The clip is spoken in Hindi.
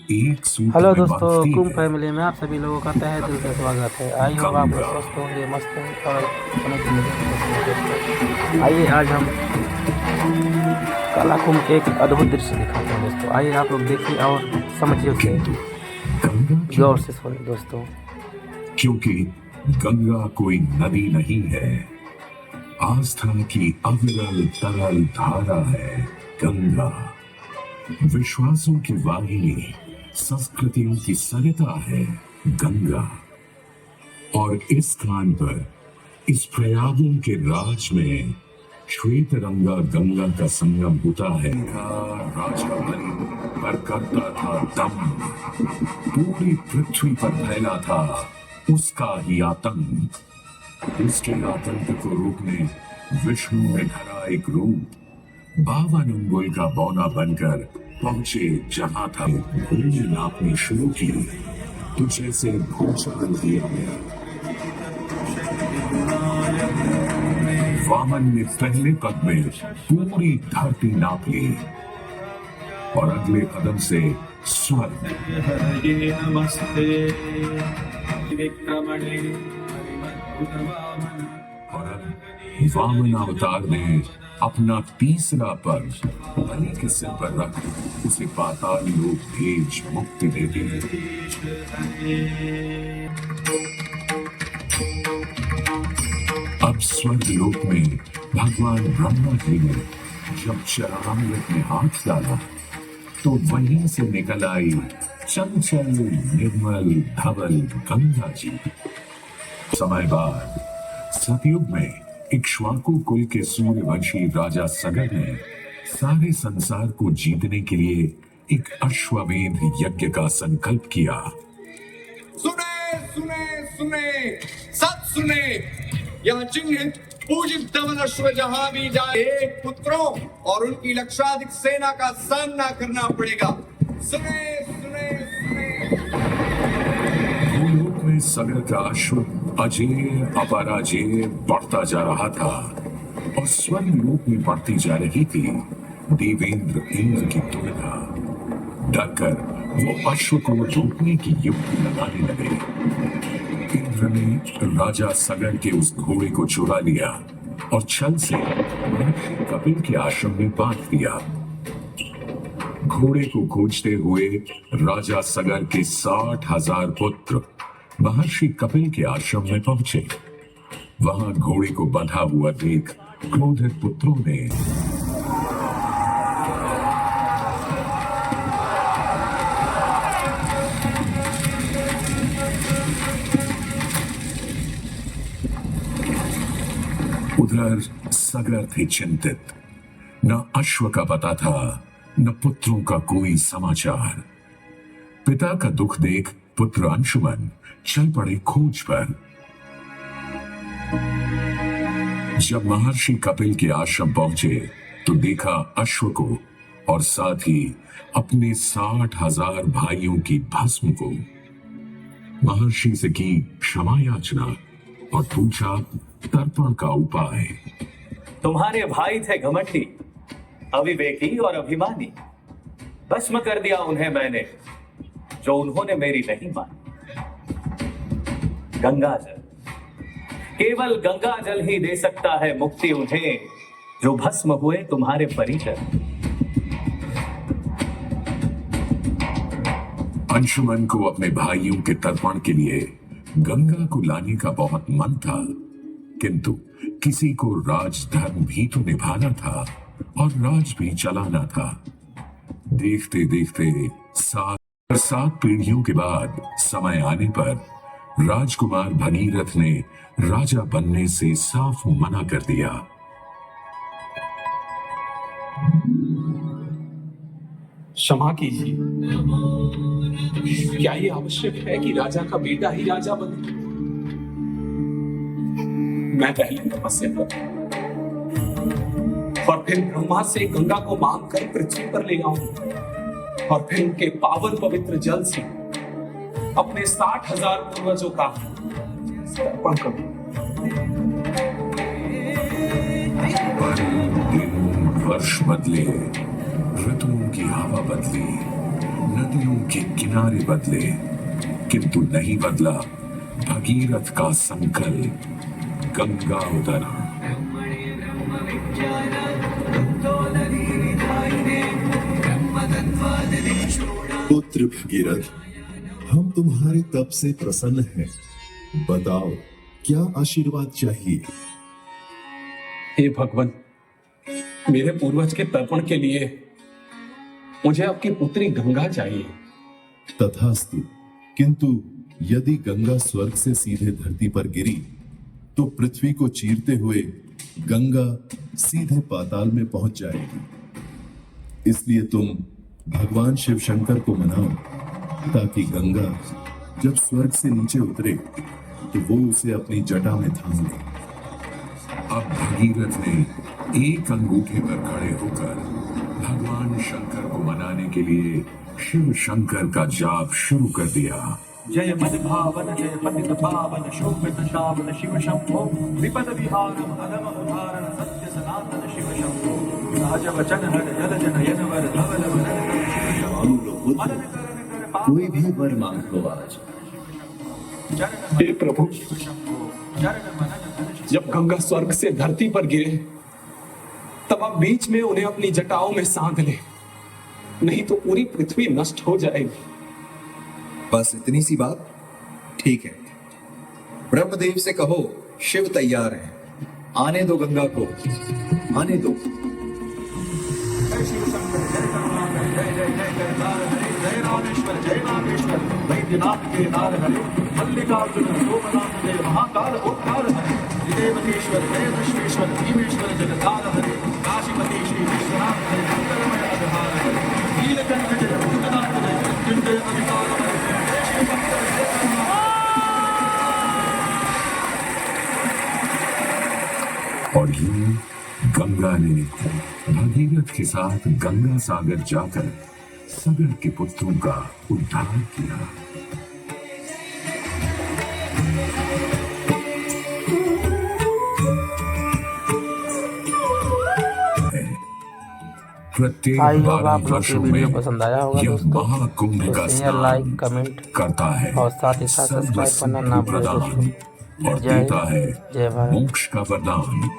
एक सूत्र हेलो में दोस्तों, बांधती कुम है। फैमिली में आप सभी लोगों का तहे दिल से स्वागत है। आई होप आप लोग गंगा। स्वस्थ होंगे, मस्त होंगे और अपने ज़िंदगी में खुश होंगे। दोस्तों आइए आज हम काला कुंभ के एक अद्भुत दृश्य दिखाते हैं। दोस्तों आइए आप लोग देखिए और समझिए उसे किंतु गंगा क्यों? गौर से सुनिए दोस्तों। क्योंकि गंगा कोई नदी नहीं है, आस्था की अविरल तरल धारा है। गंगा विश्वासों की वाहिनी, संस्कृतियों की सरिता है। गंगा। और इस स्थान पर, इस प्रयागों के राज में श्वेत रंगा गंगा का संगम होता है। राजा बलि पर करता था दम, पूरी पृथ्वी पर फैला था उसका ही आतंक। उसके आतंक को रोकने विष्णु ने धरा एक रूप, 52 अंगुल का बौना बनकर पहुंचे जहां था। भूमि नापनी शुरू की तो जैसे भूचाल दिया गया। वामन ने पहले पद में पूरी धरती नाप ली और अगले कदम से स्वर्ग। और अब वामन अवतार ने अपना तीसरा पद बलि के सिर पर रख उसे पाताल लोक भेज मुक्ति दे दी। अब स्वर्ग लोक में भगवान ब्रह्मा जी ने जब चरणामृत में हाथ डाला तो वहीं से निकल आई चंचल निर्मल धवल गंगा जी। समय बाद सतयुग में इक्ष्वाकु कुल के सूर्यवंशी राजा सगर ने सारे संसार को जीतने के लिए एक अश्वमेध यज्ञ का संकल्प किया। सुने सुने सुने, सत सुने, यह चिन्हित पूजित धवल अश्व जहां भी जाए, एक पुत्रों और उनकी लक्षाधिक सेना का सामना करना पड़ेगा। सुने सुने सुने। भूलोक में सगर का अश्व अजेय अपराजेय बढ़ता जा रहा था और स्वर्ग लोक में बढ़ती जा रही थी देवेंद्र इंद्र की तुलना। डरकर वो अश्व को रोकने की युक्ति लगाने लगे। इंद्र ने राजा सगर के उस घोड़े को चुरा लिया और छल से कपिल के आश्रम में बांध दिया। घोड़े को खोजते हुए राजा सगर के 60,000 पुत्र महर्षि कपिल के आश्रम में पहुंचे। वहां घोड़े को बंधा हुआ देख क्रोधित पुत्रों ने उधर सगर थे चिंतित। न अश्व का पता था, न पुत्रों का कोई समाचार। पिता का दुख देख पुत्र अंशुमन चल पड़े खोज पर। जब महर्षि कपिल के आश्रम पहुंचे तो देखा अश्व को और साथ ही अपने 60,000 भाइयों की भस्म को। महर्षि से की क्षमा याचना और पूछा तर्पण का उपाय। तुम्हारे भाई थे घमंडी, अविवेकी और अभिमानी। भस्म कर दिया उन्हें मैंने, जो उन्होंने मेरी नहीं मानी। गंगाजल, केवल गंगाजल ही दे सकता है मुक्ति उन्हें, जो भस्म हुए तुम्हारे परिकर। अंशुमन को अपने भाइयों के तर्पण के लिए गंगा को लाने का बहुत मन था, किंतु किसी को राजधर्म भी तो निभाना था और राज भी चलाना था। देखते देखते 7 पीढ़ियों के बाद समय आने पर राजकुमार भगीरथ ने राजा बनने से साफ मना कर दिया। क्षमा कीजिए, क्या ये आवश्यक है कि राजा का बेटा ही राजा बने? मैं पहले तपस्या करूं और फिर ब्रह्मा से गंगा को मांग कर पृथ्वी पर ले आऊं और फिर उनके पावन पवित्र जल से अपने 60,000 पूर्वजों का तर्पण करूं। दिन वर्ष बदले, ऋतुओं की हवा बदली, नदियों के किनारे बदले, किंतु नहीं बदला भगीरथ का संकल्प, गंगा उतरा। पुत्र भगीरथ, हम तुम्हारे तप से प्रसन्न हैं। बताओ क्या आशीर्वाद चाहिए। हे भगवान, मेरे पूर्वज के तर्पण के लिए मुझे आपकी पुत्री गंगा चाहिए। तथास्तु। किंतु यदि गंगा स्वर्ग से सीधे धरती पर गिरी तो पृथ्वी को चीरते हुए गंगा सीधे पाताल में पहुंच जाएगी। इसलिए तुम भगवान शिव शंकर को मनाओ ताकि गंगा जब स्वर्ग से नीचे उतरे तो वो उसे अपनी जटा में थाम ले। अब भगीरथ ने एक अंगूठे पर खड़े होकर भगवान शंकर को मनाने के लिए शिव शंकर का जाप शुरू कर दिया। जय मदभावन जय पतित पावन शोभित शावन शिव शंभो विपद विहारम अधम उदाहरण सत्य सनातन शिव शंभो सहज वचन हर जल जनयन वर धवल वरन शिव शंभो कोई भी वर मांग लो आज। हे प्रभु, जब गंगा स्वर्ग से धरती पर गिरे तब आप बीच में उन्हें अपनी जटाओं में सांध ले, नहीं तो पूरी पृथ्वी नष्ट हो जाएगी। बस इतनी सी बात? ठीक है, ब्रह्मदेव से कहो शिव तैयार है, आने दो गंगा को, आने दो। जय शिव शंकर जय करुणाकर जय जय जय करतार हरे जय रामेश्वर जय नागेश्वर वैद्यनाथ के नार हरे मल्लिकार्जुन सोमनाथ जय महाकाल ओंकार हरे देवतेश्वर जय दशमेश्वर भीमेश्वर जगतार हरे काशीपति श्री विश्वनाथ जय मंगलमय आधार हरे नीलकंठ जय भूतनाथ जय मृत्युंजय अधिकार हरे जय शिव शंकर जय करुणाकर। और यूं गंगा ने भगीरथ के साथ गंगा सागर जाकर सगर के पुत्रों का उद्धार किया। प्रत्येक आई होप 12 आप लोग को वर्षों वीडियो में पसंद आया होगा यह दोस्तों। महाकुंभ का तो स्नान लाइक कमेंट करता है और साथ ही साथ सब्सक्राइब करना ना भूलें दोस्तों। और जय देता है जय भारत। मोक्ष का वरदान।